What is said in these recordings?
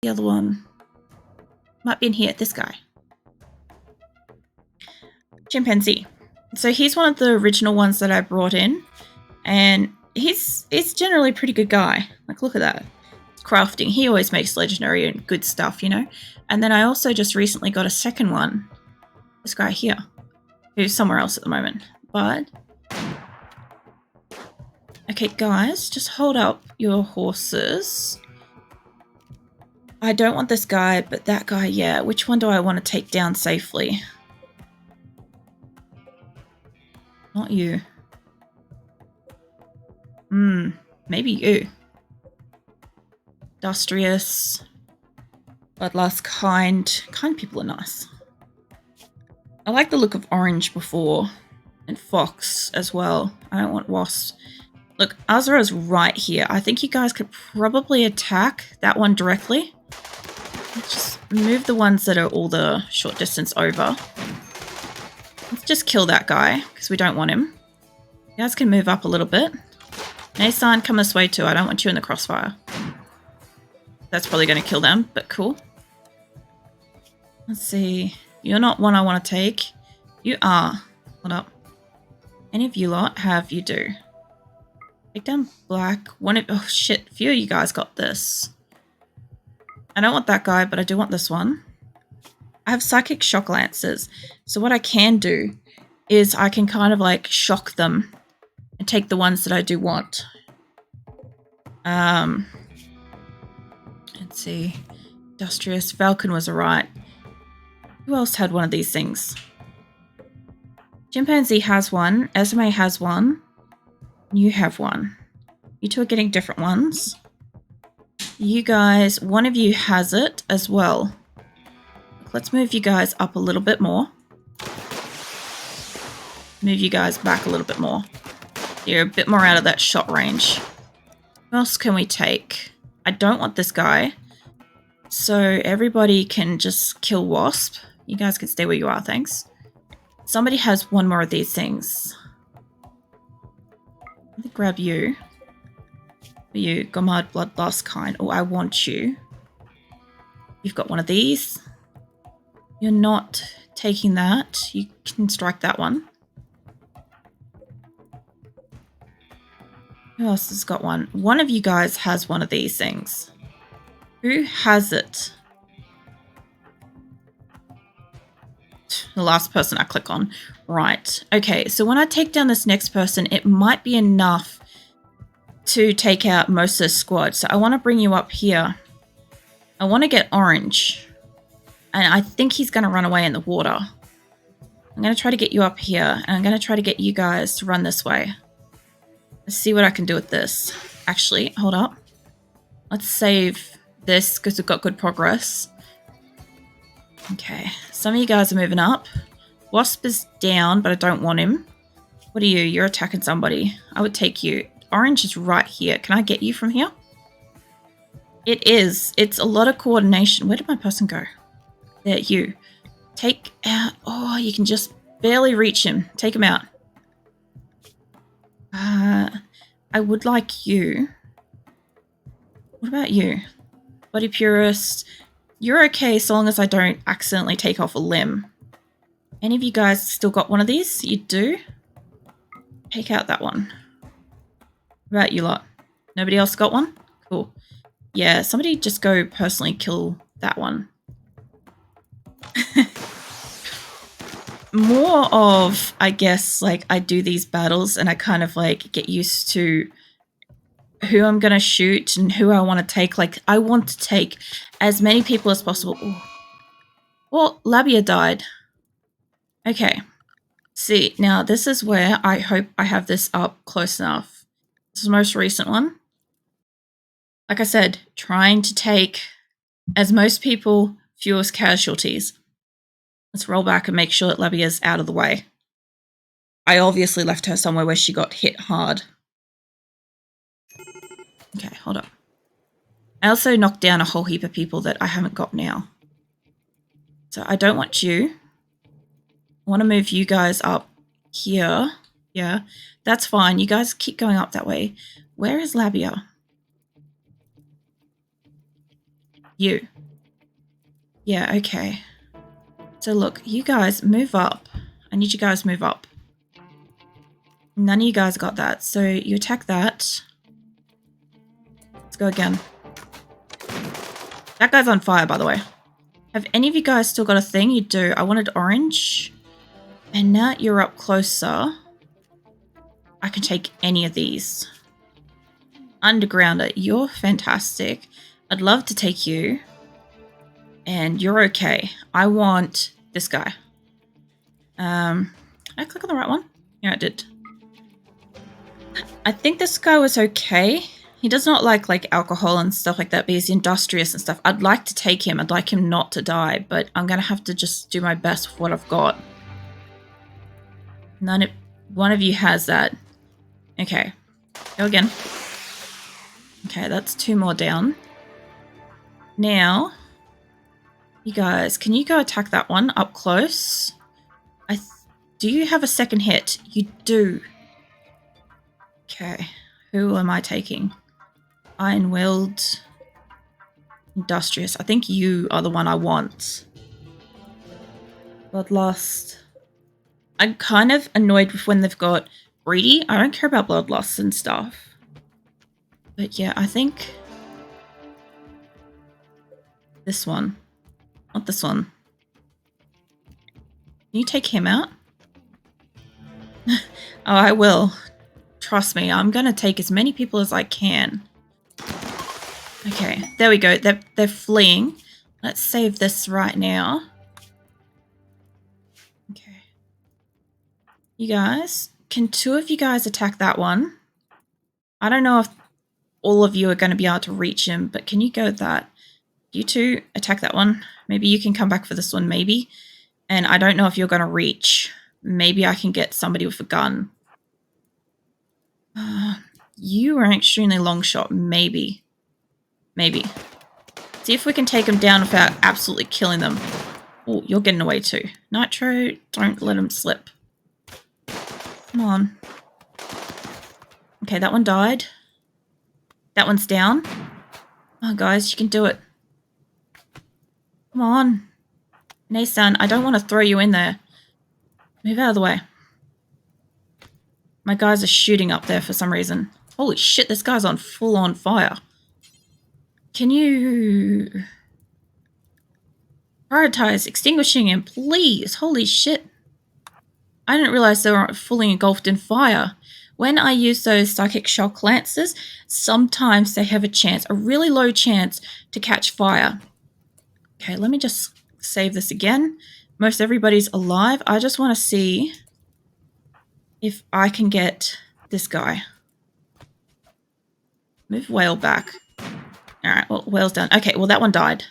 The other one might be in here. This guy. Chimpanzee. So he's one of the original ones that I brought in. And he's generally a pretty good guy. Like, look at that. Crafting. He always makes legendary and good stuff, you know. And then I also just recently got a second one. This guy here. Who's somewhere else at the moment. But... okay, guys. Just hold up your horses. I don't want this guy, but that guy, yeah. Which one do I want to take down safely? Not you. Maybe you. Industrious. Bloodlust, kind. Kind people are nice. I like the look of orange before. And fox as well. I don't want wasp. Look, Azora's right here. I think you guys could probably attack that one directly. Let's just move the ones that are all the short distance over. Let's just kill that guy, because we don't want him. You guys can move up a little bit. Nasan, come this way too. I don't want you in the crossfire. That's probably going to kill them, but cool. Let's see. You're not one I want to take. You are. Hold up. Any of you lot have, you do. Take down black. One of, oh shit, a few of you guys got this. I don't want that guy, but I do want this one. I have psychic shock lances. So what I can do is I can kind of like shock them and take the ones that I do want. Let's see. Industrious. Falcon was alright. Who else had one of these things? Chimpanzee has one. Esme has one. You have one. You two are getting different ones. You guys, one of you has it as well. Let's move you guys up a little bit more. Move you guys back a little bit more. You're a bit more out of that shot range. Who else can we take? I don't want this guy. So everybody can just kill wasp. You guys can stay where you are, thanks. Somebody has one more of these things. Let me grab you. You, Gomard, Bloodlust, kind. Oh, I want you. You've got one of these. You're not taking that. You can strike that one. Who else has got one? One of you guys has one of these things. Who has it? The last person I click on. Right. Okay, so when I take down this next person, it might be enough to take out most of the squad. So I want to bring you up here. I want to get orange. And I think he's going to run away in the water. I'm going to try to get you up here. And I'm going to try to get you guys to run this way. Let's see what I can do with this. Actually, hold up. Let's save this because we've got good progress. Okay, some of you guys are moving up. Wasp is down, but I don't want him. What are you? You're attacking somebody. I would take you. Orange is right here. Can I get you from here? It is. It's a lot of coordination. Where did my person go? There, you. Take out. Oh, you can just barely reach him. Take him out. I would like you. What about you? Body Purist. You're okay so long as I don't accidentally take off a limb. Any of you guys still got one of these? You do? Take out that one. What about you lot? Nobody else got one? Cool. Yeah, somebody just go personally kill that one. More of, I guess, like I do these battles and I kind of like get used to who I'm going to shoot and who I want to take. Like, I want to take as many people as possible. Ooh. Well, Labia died. Okay. See, now this is where I hope I have this up close enough. This is the most recent one. Like I said, trying to take as most people, fewest casualties. Let's roll back and make sure that Labia's out of the way. I obviously left her somewhere where she got hit hard. Okay, hold up. I also knocked down a whole heap of people that I haven't got now. So I don't want you. I want to move you guys up here. Yeah, that's fine. You guys keep going up that way. Where is Labia? You. Yeah, okay. So look, you guys move up. I need you guys to move up. None of you guys got that. So you attack that. Let's go again. That guy's on fire, by the way. Have any of you guys still got a thing? You do. I wanted orange. And now you're up closer. I can take any of these. Undergrounder, you're fantastic. I'd love to take you. And you're okay. I want this guy. Did I click on the right one? Yeah, I did. I think this guy was okay. He does not like alcohol and stuff like that, but he's industrious and stuff. I'd like to take him. I'd like him not to die, but I'm going to have to just do my best with what I've got. One of you has that. Okay. Go again. Okay, that's 2 more down. Now, you guys, can you go attack that one up close? Do you have a second hit? You do. Okay. Who am I taking? Iron-willed. Industrious. I think you are the one I want. Bloodlust. I'm kind of annoyed with when they've got greedy. I don't care about bloodlust and stuff. But yeah, I think this one. Not this one. Can you take him out? Oh, I will. Trust me, I'm going to take as many people as I can. Okay, there we go. They're fleeing. Let's save this right now. Okay. You guys, can 2 of you guys attack that one? I don't know if all of you are going to be able to reach him, but can you go with that? You 2 attack that one. Maybe you can come back for this one, maybe. And I don't know if you're going to reach. Maybe I can get somebody with a gun. You are an extremely long shot. Maybe. Maybe. See if we can take them down without absolutely killing them. Oh, you're getting away too. Nitro, don't let him slip. Come on. Okay, that one died. That one's down. Oh, guys, you can do it. Come on. Nathan, I don't want to throw you in there. Move out of the way. My guys are shooting up there for some reason. Holy shit, this guy's on full-on fire. Can you prioritize extinguishing him, please? Holy shit. I didn't realize they were fully engulfed in fire. When I use those psychic shock lances, sometimes they have a chance, a really low chance to catch fire. Okay, let me just save this again. Most everybody's alive. I just want to see if I can get this guy. Move whale back. Alright, well, whale's done. Okay, well, that one died.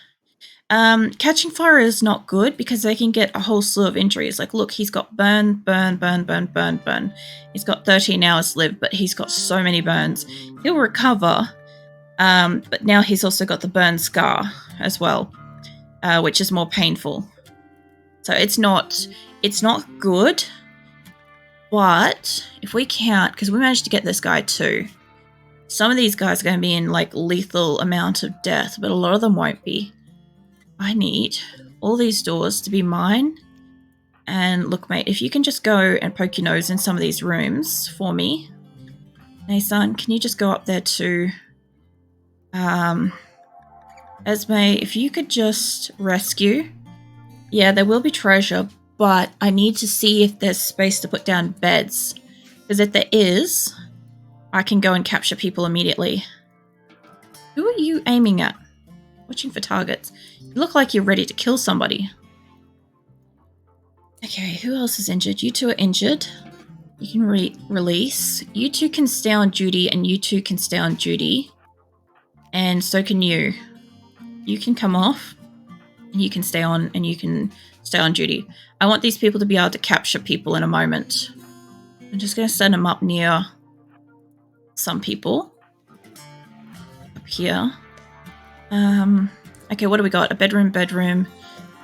Catching fire is not good because they can get a whole slew of injuries. Like, look, he's got burn, burn, burn, burn, burn, burn. He's got 13 hours lived, but he's got so many burns. He'll recover, but now he's also got the burn scar as well, which is more painful. So it's not good, but if we count, because we managed to get this guy too, some of these guys are going to be in like lethal amount of death, but a lot of them won't be. I need all these doors to be mine. And look, mate, if you can just go and poke your nose in some of these rooms for me. Nathan, can you just go up there too? Esme, if you could just rescue. Yeah, there will be treasure, but I need to see if there's space to put down beds. Because if there is, I can go and capture people immediately. Who are you aiming at? Watching for targets. You look like you're ready to kill somebody. Okay, who else is injured? You 2 are injured. You can release. You 2 can stay on duty, and you 2 can stay on duty. And so can you. You can come off, and you can stay on, and you can stay on duty. I want these people to be able to capture people in a moment. I'm just going to set them up near some people. Up here. Okay, what do we got? A bedroom.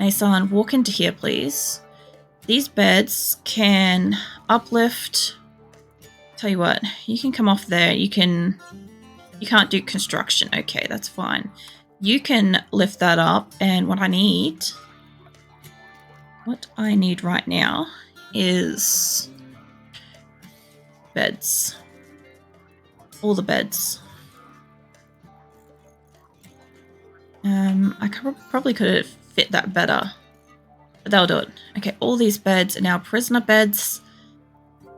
Nathan, walk into here, please. These beds can uplift. Tell you what, you can come off there. You can't do construction. Okay, that's fine. you can lift that up, and what I need right now is beds. All the beds. I probably could have fit that better, but that'll do it. Okay, all these beds are now prisoner beds.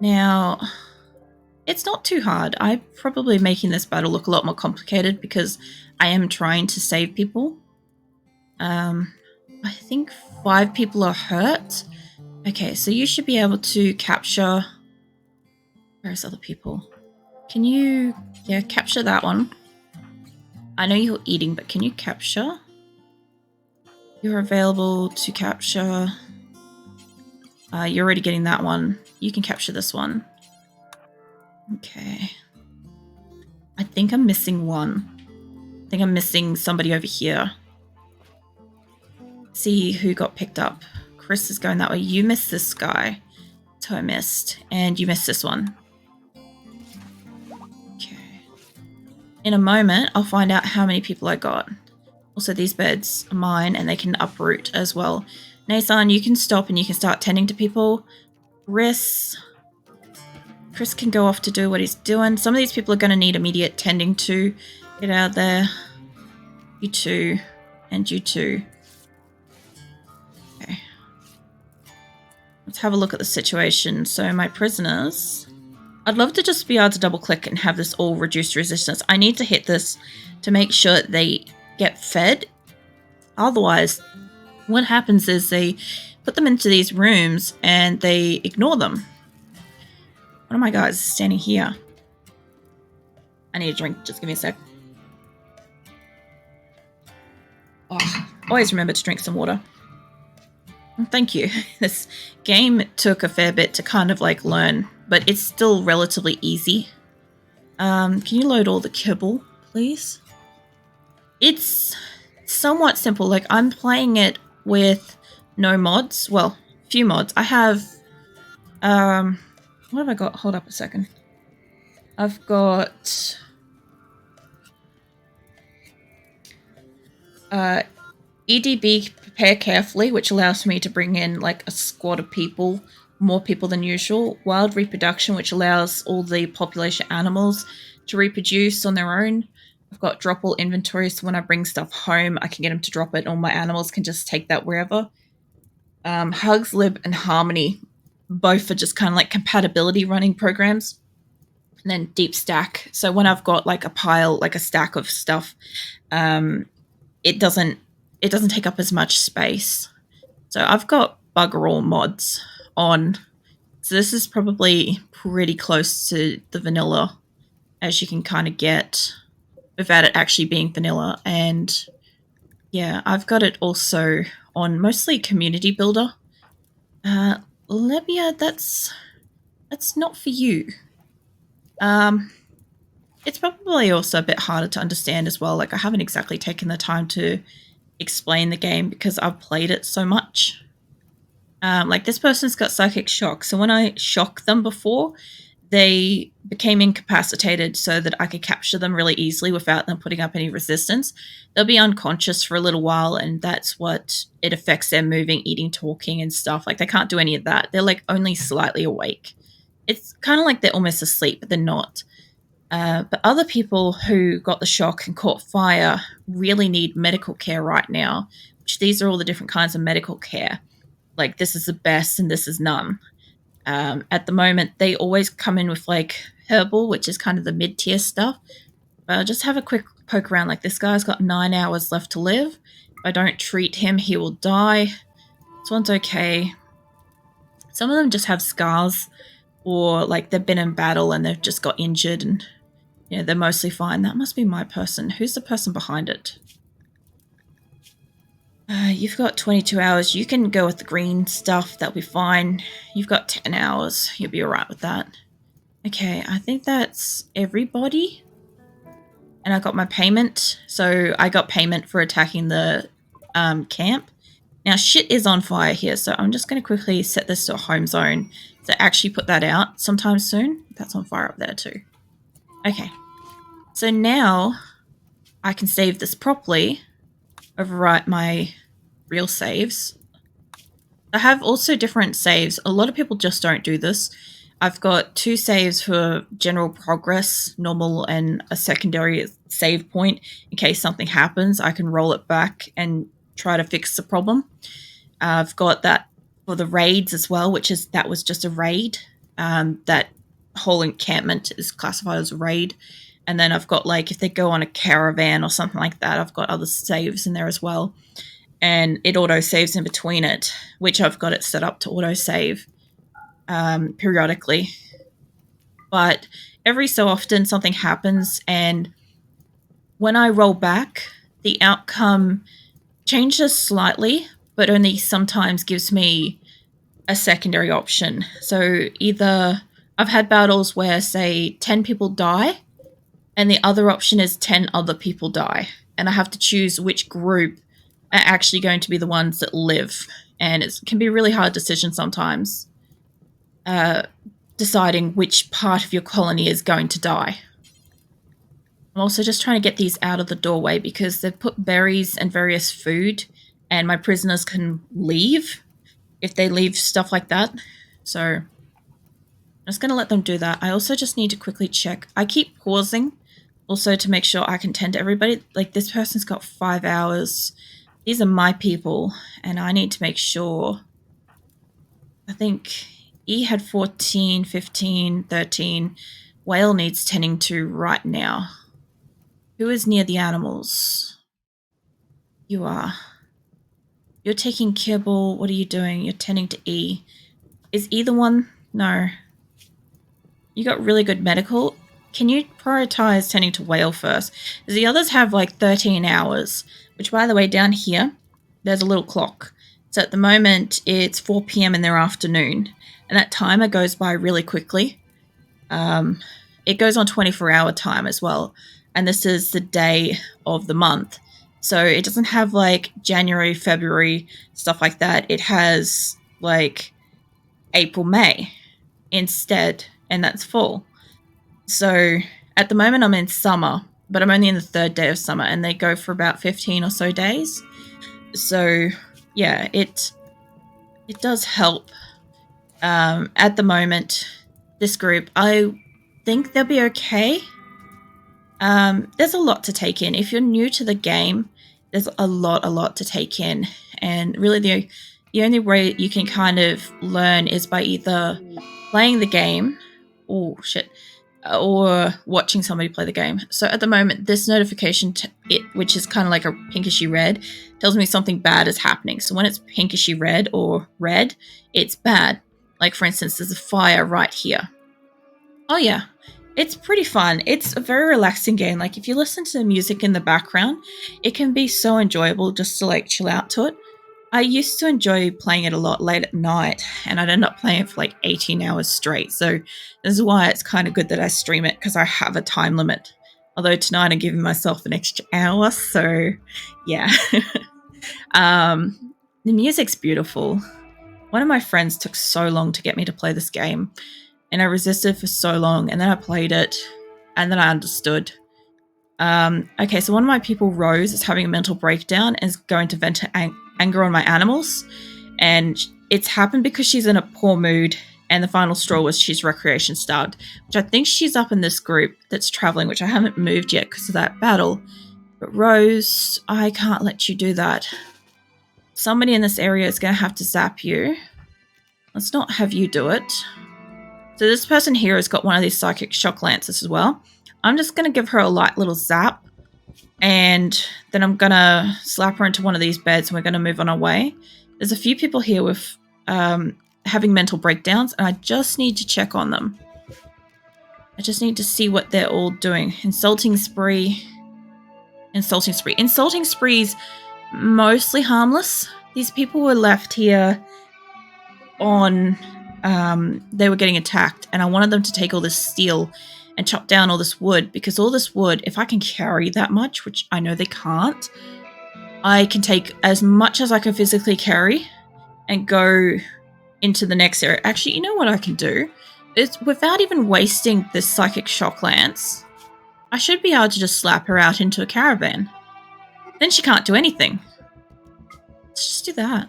Now, it's not too hard. I'm probably making this battle look a lot more complicated because I am trying to save people. I think 5 people are hurt. Okay, so you should be able to capture... Where's other people? Can you... Yeah, capture that one. I know you're eating, but can you capture? You're available to capture. You're already getting that one. You can capture this one. Okay. I think I'm missing one. I think I'm missing somebody over here. See who got picked up. Chris is going that way. You missed this guy. So I missed. And you missed this one. Okay. In a moment, I'll find out how many people I got. Also, these beds are mine, and they can uproot as well. Nathan, you can stop and you can start tending to people. Chris can go off to do what he's doing. Some of these people are going to need immediate tending to. Get out there. You two. And you two. Okay. Let's have a look at the situation. So my prisoners... I'd love to just be able to double click and have this all reduced resistance. I need to hit this to make sure they get fed. Otherwise, what happens is they put them into these rooms and they ignore them. One of my guys is standing here. I need a drink. Just give me a sec. Oh, always remember to drink some water. Thank you. This game took a fair bit to kind of like learn, but it's still relatively easy. Can you load all the kibble, please? It's somewhat simple. Like, I'm playing it with no mods. Well, few mods. I have, what have I got? Hold up a second. I've got, EdB Prepare Carefully, which allows me to bring in like a squad of people, more people than usual. Wild Reproduction, which allows all the population animals to reproduce on their own. I've got drop all inventory, so when I bring stuff home, I can get them to drop it. All my animals can just take that wherever. Hugs, Lib, and Harmony, both are just kind of like compatibility running programs. And then Deep Stack. So when I've got like a pile, like a stack of stuff, it doesn't take up as much space. So I've got bugger all mods on. So this is probably pretty close to the vanilla as you can kind of get without it actually being vanilla. And yeah, I've got it also on mostly community builder. Lebia, that's not for you. It's probably also a bit harder to understand as well. Like, I haven't exactly taken the time to explain the game because I've played it so much. Like, this person's got psychic shock. So when I shock them before, they became incapacitated so that I could capture them really easily without them putting up any resistance. They'll be unconscious for a little while, and that's what it affects their moving, eating, talking, and stuff. Like, they can't do any of that. They're, like, only slightly awake. It's kind of like they're almost asleep, but they're not. But other people who got the shock and caught fire really need medical care right now, which these are all the different kinds of medical care. Like, this is the best and this is none. At the moment, they always come in with, like, herbal, which is kind of the mid-tier stuff. Just have a quick poke around. Like, this guy's got 9 hours left to live. If I don't treat him, he will die. This one's okay. Some of them just have scars, or, like, they've been in battle and they've just got injured and, you know, they're mostly fine. That must be my person. Who's the person behind it? You've got 22 hours. You can go with the green stuff. That'll be fine. You've got 10 hours. You'll be alright with that. Okay, I think that's everybody. And I got my payment. So I got payment for attacking the camp. Now, shit is on fire here, so I'm just going to quickly set this to a home zone to actually put that out sometime soon. That's on fire up there too. Okay. So now I can save this properly. overwrite my real saves. I have also different saves. A lot of people just don't do this. I've got 2 saves for general progress, normal, and a secondary save point. In case something happens, I can roll it back and try to fix the problem. I've got that for the raids as well, that was just a raid. That whole encampment is classified as a raid. And then I've got, like, if they go on a caravan or something like that, I've got other saves in there as well. And it auto saves in between it, which I've got it set up to auto save periodically. But every so often something happens, and when I roll back, the outcome changes slightly, but only sometimes gives me a secondary option. So either I've had battles where, say, 10 people die, and the other option is 10 other people die. And I have to choose which group are actually going to be the ones that live. And it can be a really hard decision sometimes, deciding which part of your colony is going to die. I'm also just trying to get these out of the doorway because they've put berries and various food, and my prisoners can leave if they leave stuff like that. So I'm just going to let them do that. I also just need to quickly check. I keep pausing also to make sure I can tend to everybody. Like, this person's got 5 hours. These are my people, and I need to make sure. I think E had 14, 15, 13. Whale needs tending to right now. Who is near the animals? You are. You're taking kibble. What are you doing? You're tending to E. Is E the one? No. You got really good medical. Can you prioritize tending to whale first? Because the others have like 13 hours, which, by the way, down here, there's a little clock. So at the moment, it's 4 p.m. in their afternoon, and that timer goes by really quickly. It goes on 24-hour time as well, and this is the day of the month. So it doesn't have like January, February, stuff like that. It has like April, May instead, and that's fall. So at the moment I'm in summer, but I'm only in the 3rd day of summer, and they go for about 15 or so days. So yeah, it does help. At the moment, this group, I think they'll be okay. There's a lot to take in. If you're new to the game, there's a lot to take in, and really the only way you can kind of learn is by either playing the game, or watching somebody play the game. So at the moment, this notification, which is kind of like a pinkishy red, tells me something bad is happening. So when it's pinkishy red or red, it's bad. Like, for instance, there's a fire right here. Oh yeah, it's pretty fun. It's a very relaxing game. Like, if you listen to the music in the background, it can be so enjoyable just to like chill out to it. I used to enjoy playing it a lot late at night, and I'd end up playing it for like 18 hours straight. So this is why it's kind of good that I stream it, because I have a time limit. Although tonight I'm giving myself an extra hour, so yeah. The music's beautiful. One of my friends took so long to get me to play this game, and I resisted for so long, and then I played it, and then I understood. Okay, so one of my people, Rose, is having a mental breakdown and is going to vent her anger on my animals, and it's happened because she's in a poor mood, and the final straw was she's recreation starved, which I think she's up in this group that's traveling, which I haven't moved yet because of that battle. But Rose, I can't let you do that. Somebody in this area is going to have to zap you. Let's not have you do it. So this person here has got one of these psychic shock lances as well. I'm just going to give her a light little zap, and then I'm going to slap her into one of these beds, and we're going to move on our way. There's a few people here with having mental breakdowns, and I just need to check on them. I just need to see what they're all doing. Insulting spree. Insulting spree. Insulting spree's mostly harmless. These people were left here on... they were getting attacked, and I wanted them to take all this steel and chop down all this wood, because all this wood, if I can carry that much, which I know they can't, I can take as much as I can physically carry and go into the next area. Actually, you know what I can do? Is, without even wasting this psychic shock lance, I should be able to just slap her out into a caravan. Then she can't do anything. do that.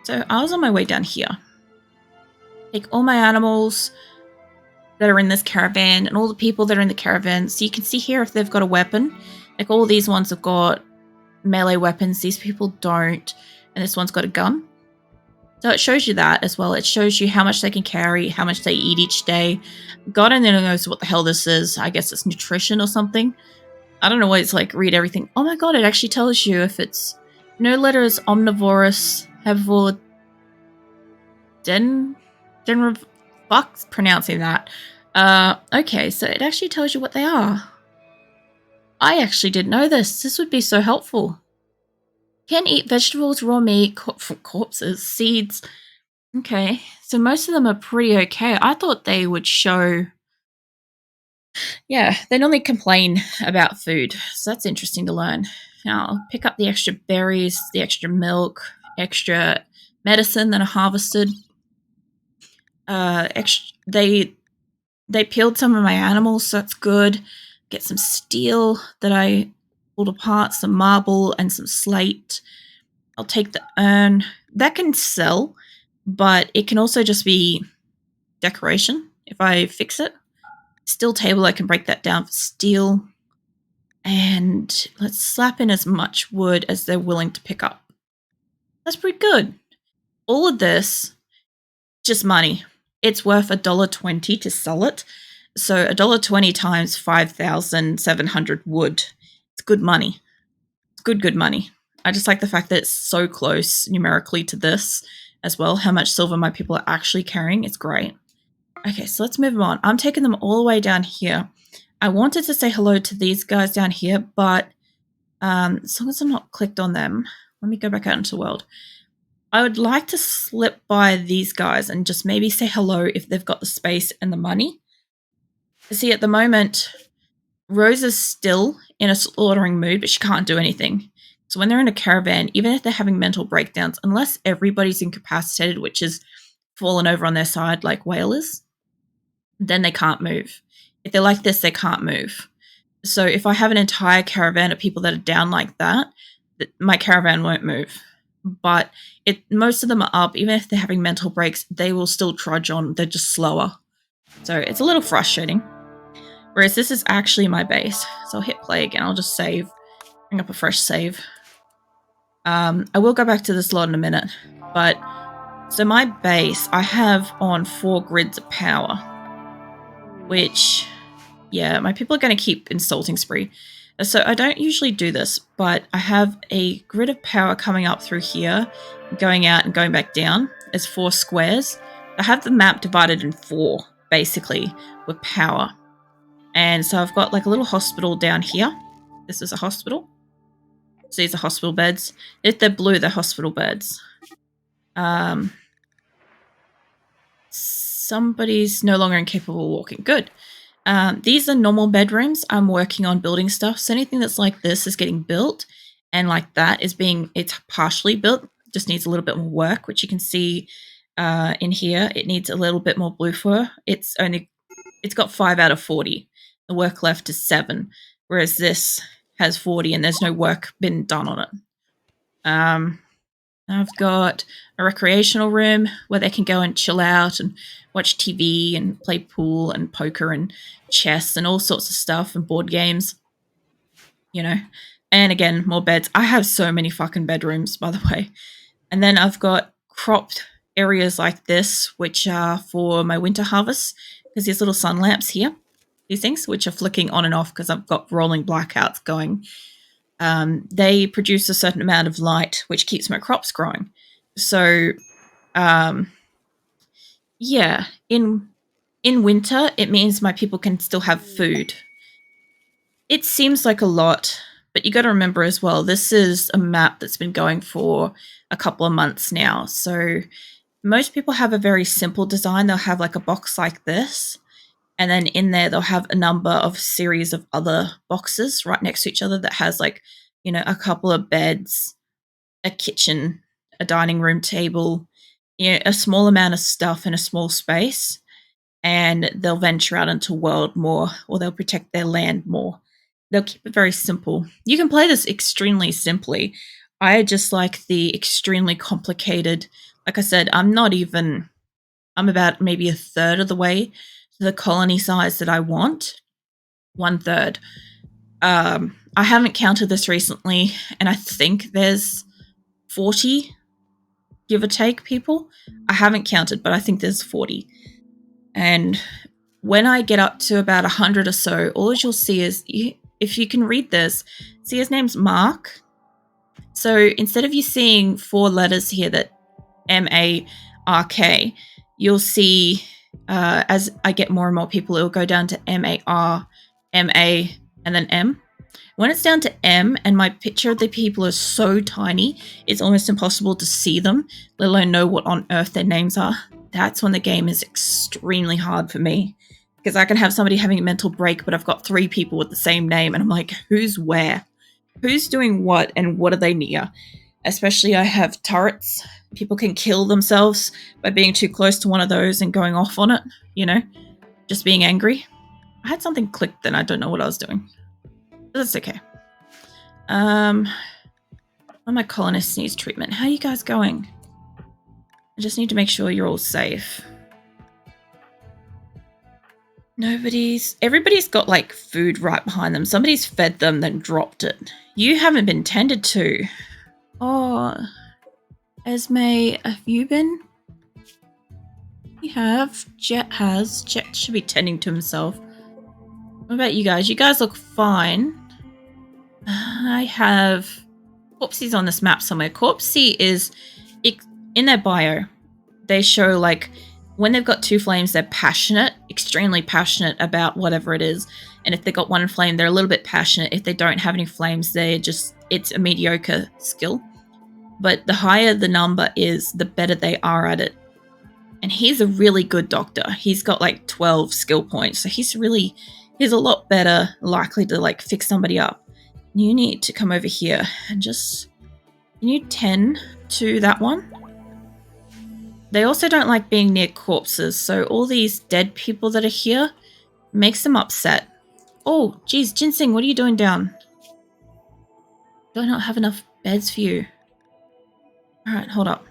So I was on my way down here. Take all my animals that are in this caravan and all the people that are in the caravan. So you can see here if they've got a weapon. Like all these ones have got melee weapons. These people don't. And this one's got a gun. So it shows you that as well. It shows you how much they can carry, how much they eat each day. God only knows what the hell this is. I guess it's nutrition or something. I don't know why it's like read everything. Oh my god, it actually tells you if it's no letters omnivorous, herbivore, fuck's pronouncing that. Okay, so it actually tells you what they are. I actually didn't know this. This would be so helpful. Can eat vegetables, raw meat, corpses, seeds. Okay, so most of them are pretty okay. I thought they would show... Yeah, they normally complain about food, so that's interesting to learn. Now, I'll pick up the extra berries, the extra milk, extra medicine that I harvested. They peeled some of my animals, so that's good. Get some steel that I pulled apart, some marble and some slate. I'll take the urn. That can sell, but it can also just be decoration if I fix it. Steel table, I can break that down for steel. And let's slap in as much wood as they're willing to pick up. That's pretty good. All of this, just money. It's worth $1.20 to sell it. So $1.20 times 5,700 wood. It's good money. It's good money. I just like the fact that it's so close numerically to this as well. How much silver my people are actually carrying. It's great. Okay, so let's move on. I'm taking them all the way down here. I wanted to say hello to these guys down here, but as long as I'm not clicked on them, let me go back out into the world. I would like to slip by these guys and just maybe say hello if they've got the space and the money. See, at the moment, Rose is still in a slaughtering mood, but she can't do anything. So when they're in a caravan, even if they're having mental breakdowns, unless everybody's incapacitated, which is fallen over on their side like Whale is, then they can't move. If they're like this, they can't move. So if I have an entire caravan of people that are down like that, my caravan won't move. But most of them are up. Even if they're having mental breaks, they will still trudge on. They're just slower. So it's a little frustrating. Whereas this is actually my base. So I'll hit play again. I'll just save. Bring up a fresh save. I will go back to this lot in a minute. But so my base, I have on 4 grids of power. Which, yeah, my people are going to keep insulting spree. So I don't usually do this, but I have a grid of power coming up through here, going out and going back down. It's 4 squares. I have the map divided in 4, basically, with power. And so I've got like a little hospital down here. This is a hospital. So these are hospital beds. If they're blue, they're hospital beds. Somebody's no longer incapable of walking. Good. These are normal bedrooms. I'm working on building stuff. So anything that's like this is getting built, and like that is it's partially built. Just needs a little bit more work, which you can see in here. It needs a little bit more blue fur. It's got 5 out of 40. The work left is 7, whereas this has 40 and there's no work been done on it. I've got a recreational room where they can go and chill out and watch TV and play pool and poker and chess and all sorts of stuff and board games, you know. And again, more beds. I have so many fucking bedrooms, by the way. And then I've got cropped areas like this, which are for my winter harvest. There's these little sun lamps here, these things, which are flicking on and off because I've got rolling blackouts going. They produce a certain amount of light, which keeps my crops growing. So, yeah, in winter, it means my people can still have food. It seems like a lot, but you got to remember as well, this is a map that's been going for a couple of months now. So most people have a very simple design. They'll have like a box like this. And then in there, they'll have a number of series of other boxes right next to each other that has like, you know, a couple of beds, a kitchen, a dining room table, you know, a small amount of stuff in a small space. And they'll venture out into world more, or they'll protect their land more. They'll keep it very simple. You can play this extremely simply. I just like the extremely complicated. Like I said, I'm about maybe a third of the way to the colony size that I want. 1/3. I haven't counted this recently, and I think there's 40, give or take, people. I haven't counted, but I think there's 40. And when I get up to about 100 or so, all you'll see is, if you can read this, see his name's Mark. So instead of you seeing 4 letters here that M-A-R-K, you'll see as I get more and more people, it'll go down to M-A-R, M-A, and then M. When it's down to M and my picture of the people is so tiny, it's almost impossible to see them, let alone know what on earth their names are. That's when the game is extremely hard for me. Because I can have somebody having a mental break, but I've got 3 people with the same name, and I'm like, who's where? Who's doing what, and what are they near? Especially I have turrets. People can kill themselves by being too close to one of those and going off on it, just being angry. I had something clicked then, I don't know what I was doing. But that's okay. My colonists needs treatment. How are you guys going? I just need to make sure you're all safe. Everybody's got like food right behind them. Somebody's fed them, then dropped it. You haven't been tended to. Oh, Esme, have you been? We have. Jet has. Jet should be tending to himself. What about you guys? You guys look fine. I have Corpsey's on this map somewhere. Corpsey is in their bio. They show like when they've got 2 flames, they're passionate, extremely passionate about whatever it is. And if they've got 1 flame, they're a little bit passionate. If they don't have any flames, it's a mediocre skill. But the higher the number is, the better they are at it. And he's a really good doctor. He's got like 12 skill points. So he's a lot better likely to like fix somebody up. You need to come over here and can you tend to that one? They also don't like being near corpses, so all these dead people that are here makes them upset. Oh, geez, Ginseng, what are you doing down? Do I not have enough beds for you? Alright, hold up.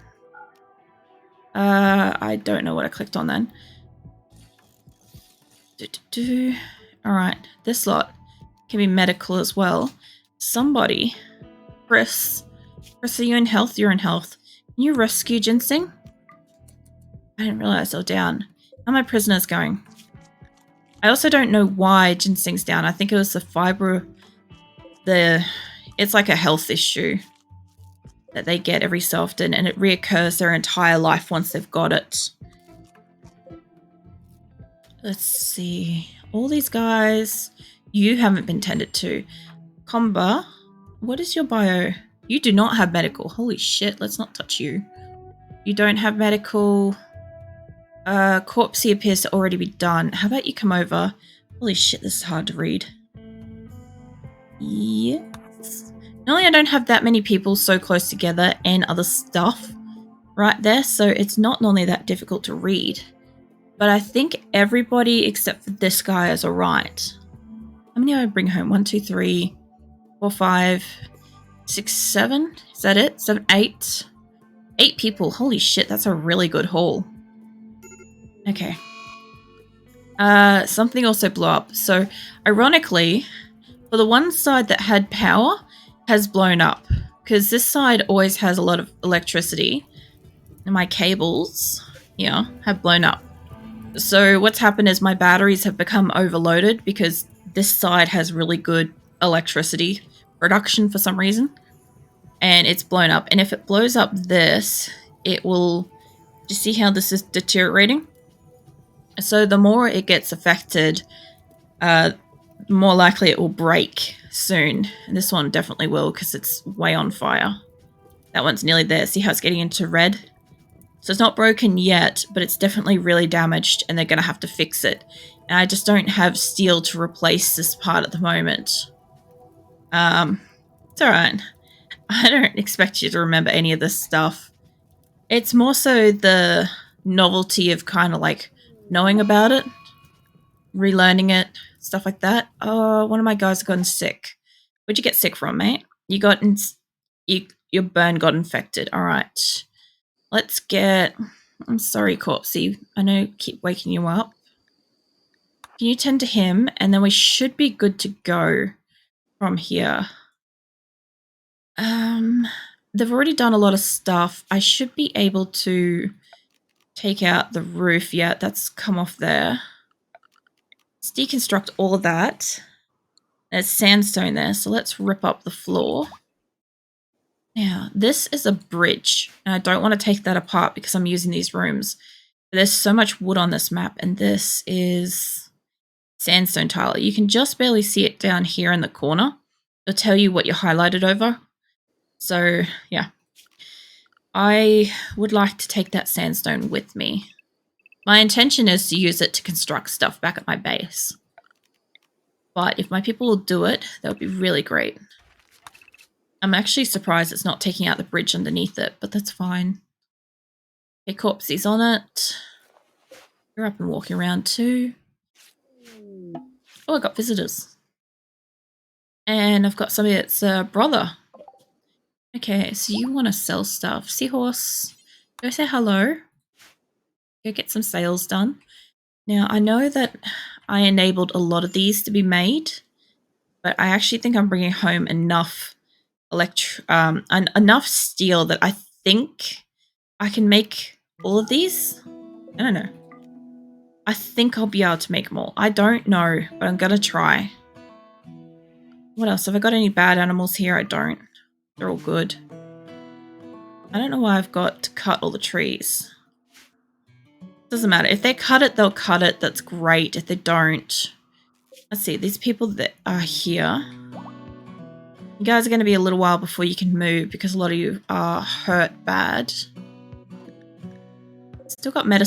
I don't know what I clicked on then. Alright, this lot can be medical as well. Somebody, Chris, are you in health? You're in health. Can you rescue Ginseng? I didn't realize they were down. How are my prisoners going? I also don't know why Ginseng's down. I think it was the fiber. It's like a health issue that they get every so often, and it reoccurs their entire life once they've got it. Let's see. All these guys, you haven't been tended to. Comba, what is your bio? You do not have medical. Holy shit, let's not touch you. You don't have medical. Corpsey appears to already be done. How about you come over? Holy shit, this is hard to read. Yes. Normally I don't have that many people so close together and other stuff right there, so it's not normally that difficult to read. But I think everybody except for this guy is alright. How many do I bring home? 1, 2, 3, 4, 5, 6, 7? Is that it? 7, 8? 8 people. Holy shit, that's a really good haul. Okay. Something also blew up. So, ironically, for the one side that had power, has blown up. Because this side always has a lot of electricity. And my cables, have blown up. So what's happened is my batteries have become overloaded because this side has really good electricity production for some reason. And it's blown up. And if it blows up this, it will... Do you see how this is deteriorating? So the more it gets affected, more likely it will break soon. And this one definitely will because it's way on fire. That one's nearly there. See how it's getting into red? So it's not broken yet, but it's definitely really damaged and they're going to have to fix it. And I just don't have steel to replace this part at the moment. It's alright. I don't expect you to remember any of this stuff. It's more so the novelty of kind of like knowing about it, relearning it, stuff like that. Oh, one of my guys has gotten sick. Where'd you get sick from, mate? You your burn got infected. All right. Let's get... I'm sorry, Corpsey. I know I keep waking you up. Can you tend to him? And then we should be good to go from here. They've already done a lot of stuff. I should be able to take out the roof. Yeah, that's come off there. Let's deconstruct all of that. There's sandstone there, so let's rip up the floor. Now, this is a bridge, and I don't want to take that apart because I'm using these rooms. There's so much wood on this map, and this is sandstone tile. You can just barely see it down here in the corner. It'll tell you what you're highlighted over. So, yeah. I would like to take that sandstone with me. My intention is to use it to construct stuff back at my base. But if my people will do it, that would be really great. I'm actually surprised it's not taking out the bridge underneath it, but that's fine. Okay, Corpsey's on it. You're up and walking around too. Oh, I got visitors. And I've got somebody that's a brother. Okay, so you want to sell stuff. Seahorse, go say hello. Go get some sales done. Now, I know that I enabled a lot of these to be made, but I actually think I'm bringing home enough enough steel that I think I can make all of these. I don't know. I think I'll be able to make more. I don't know, but I'm going to try. What else? Have I got any bad animals here? I don't. They're all good. I don't know why I've got to cut all the trees. Doesn't matter. If they cut it, they'll cut it. That's great. If they don't... Let's see. These people that are here... You guys are going to be a little while before you can move because a lot of you are hurt bad. Still got medicine